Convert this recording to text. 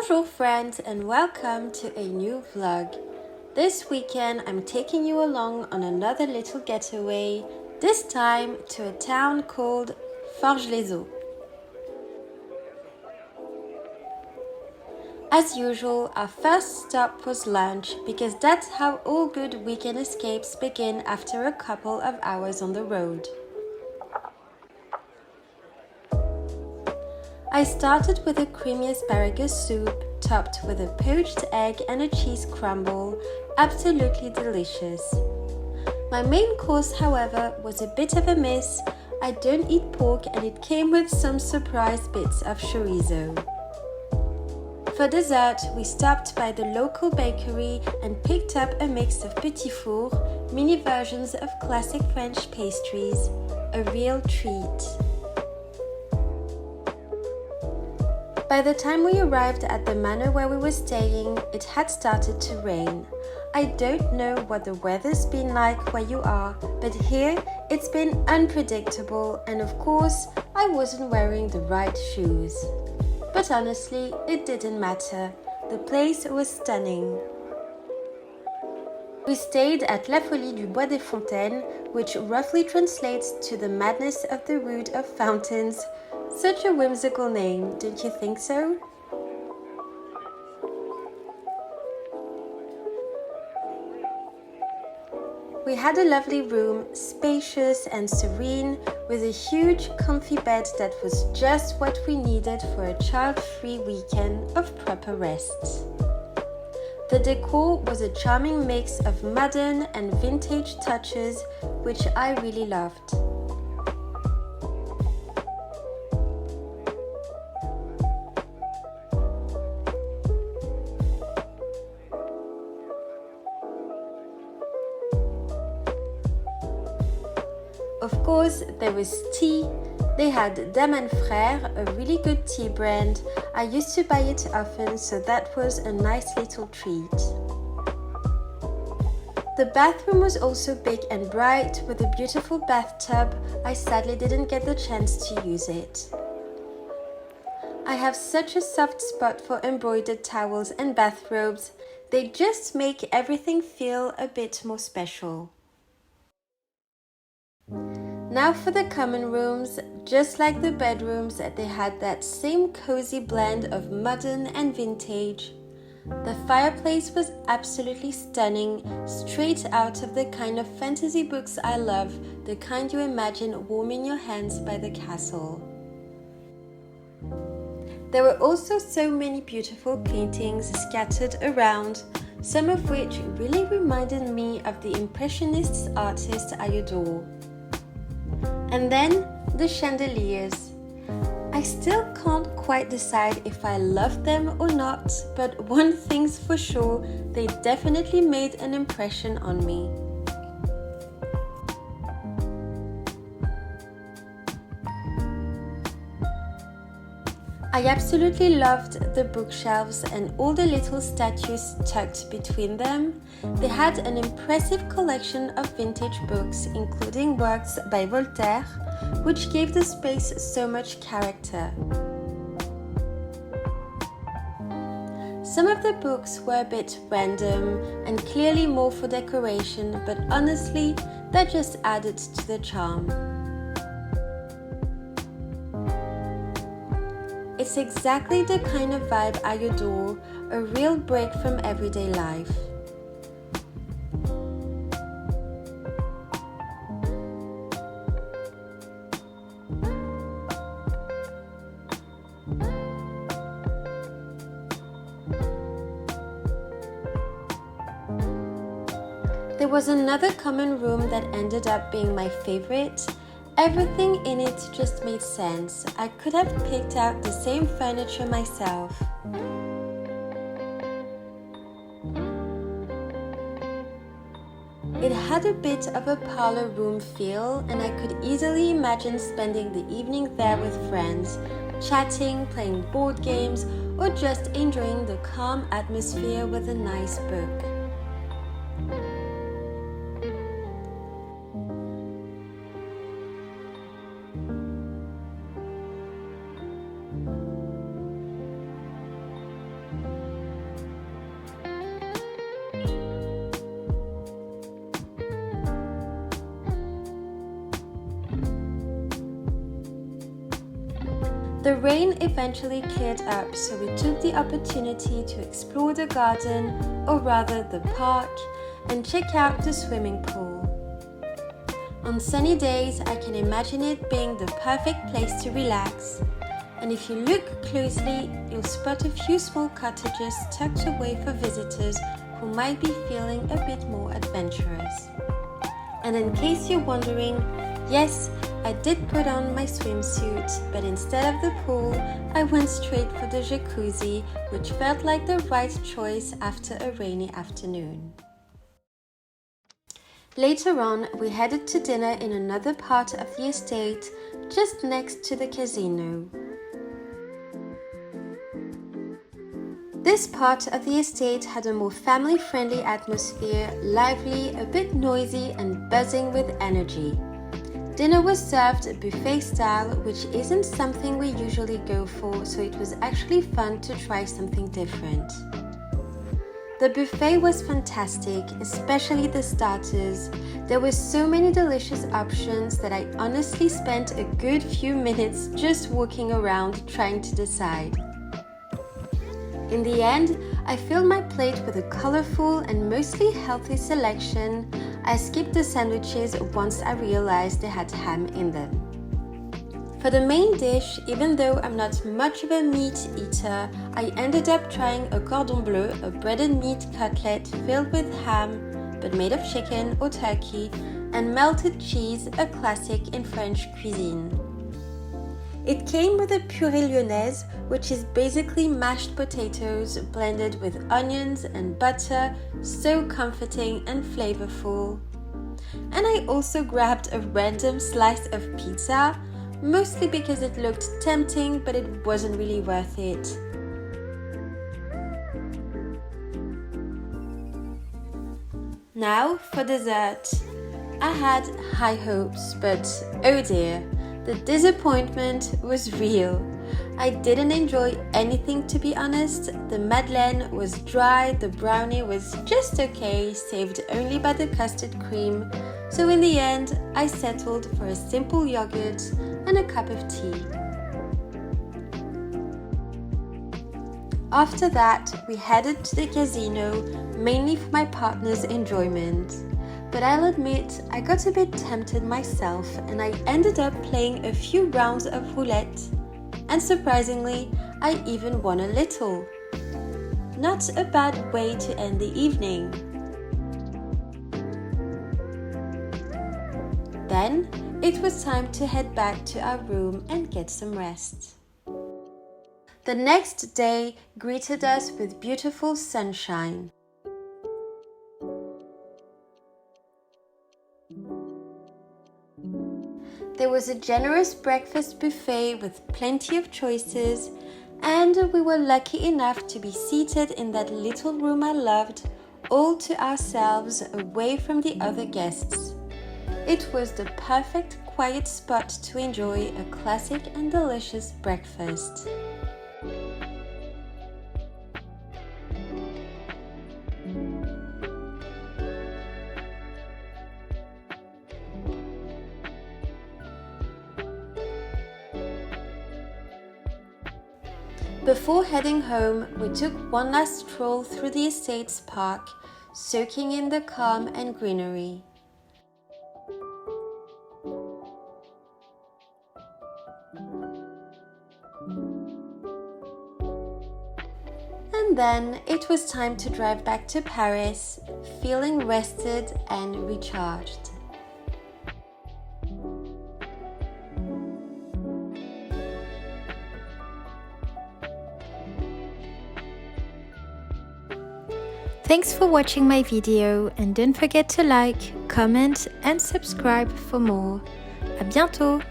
Bonjour friends and welcome to a new vlog. This weekend I'm taking you along on another little getaway, this time to a town called Forges-les-Eaux. As usual, our first stop was lunch because that's how all good weekend escapes begin after a couple of hours on the road. I started with a creamy asparagus soup topped with a poached egg and a cheese crumble, absolutely delicious. My main course, however, was a bit of a miss. I don't eat pork and it came with some surprise bits of chorizo. For dessert, we stopped by the local bakery and picked up a mix of petits fours, mini versions of classic French pastries, a real treat. By the time we arrived at the manor where we were staying, it had started to rain. I don't know what the weather's been like where you are, but here it's been unpredictable and of course I wasn't wearing the right shoes. But honestly, it didn't matter. The place was stunning. We stayed at La Folie du Bois des Fontaines, which roughly translates to the madness of the wood of Fontaines. Such a whimsical name, don't you think so? We had a lovely room, spacious and serene, with a huge comfy bed that was just what we needed for a child-free weekend of proper rest. The decor was a charming mix of modern and vintage touches, which I really loved. Of course, there was tea. They had Dame & Frères, a really good tea brand. I used to buy it often, so that was a nice little treat. The bathroom was also big and bright, with a beautiful bathtub. I sadly didn't get the chance to use it. I have such a soft spot for embroidered towels and bathrobes. They just make everything feel a bit more special. Now for the common rooms. Just like the bedrooms, they had that same cozy blend of modern and vintage. The fireplace was absolutely stunning, straight out of the kind of fantasy books I love, the kind you imagine warming your hands by the castle. There were also so many beautiful paintings scattered around, some of which really reminded me of the Impressionist artists I adore. And then the chandeliers. I still can't quite decide if I love them or not, but one thing's for sure, they definitely made an impression on me. I absolutely loved the bookshelves and all the little statues tucked between them. They had an impressive collection of vintage books, including works by Voltaire, which gave the space so much character. Some of the books were a bit random and clearly more for decoration, but honestly, that just added to the charm. It's exactly the kind of vibe I adore, a real break from everyday life. There was another common room that ended up being my favorite. Everything in it just made sense. I could have picked out the same furniture myself. It had a bit of a parlor room feel, and I could easily imagine spending the evening there with friends, chatting, playing board games, or just enjoying the calm atmosphere with a nice book. The rain eventually cleared up, so we took the opportunity to explore the garden, or rather the park, and check out the swimming pool. On sunny days, I can imagine it being the perfect place to relax. And if you look closely, you'll spot a few small cottages tucked away for visitors who might be feeling a bit more adventurous. And in case you're wondering, yes, I did put on my swimsuit, but instead of the pool, I went straight for the jacuzzi, which felt like the right choice after a rainy afternoon. Later on, we headed to dinner in another part of the estate, just next to the casino. This part of the estate had a more family-friendly atmosphere, lively, a bit noisy, and buzzing with energy. Dinner was served buffet style, which isn't something we usually go for, so it was actually fun to try something different. The buffet was fantastic, especially the starters. There were so many delicious options that I honestly spent a good few minutes just walking around trying to decide. In the end, I filled my plate with a colorful and mostly healthy selection. I skipped the sandwiches once I realized they had ham in them. For the main dish, even though I'm not much of a meat eater, I ended up trying a cordon bleu, a breaded meat cutlet filled with ham, but made of chicken or turkey, and melted cheese, a classic in French cuisine. It came with a purée lyonnaise, which is basically mashed potatoes blended with onions and butter, so comforting and flavorful. And I also grabbed a random slice of pizza, mostly because it looked tempting, but it wasn't really worth it. Now for dessert. I had high hopes, but oh dear, the disappointment was real. I didn't enjoy anything, to be honest. The madeleine was dry, the brownie was just okay, saved only by the custard cream. So in the end, I settled for a simple yogurt and a cup of tea. After that, we headed to the casino, mainly for my partner's enjoyment. But I'll admit, I got a bit tempted myself and I ended up playing a few rounds of roulette. And surprisingly, I even won a little. Not a bad way to end the evening. Then, it was time to head back to our room and get some rest. The next day greeted us with beautiful sunshine. There was a generous breakfast buffet with plenty of choices, and we were lucky enough to be seated in that little room I loved, all to ourselves, away from the other guests. It was the perfect quiet spot to enjoy a classic and delicious breakfast. Before heading home, we took one last stroll through the estate's park, soaking in the calm and greenery. And then it was time to drive back to Paris, feeling rested and recharged. Thanks for watching my video and don't forget to like, comment and subscribe for more. À bientôt!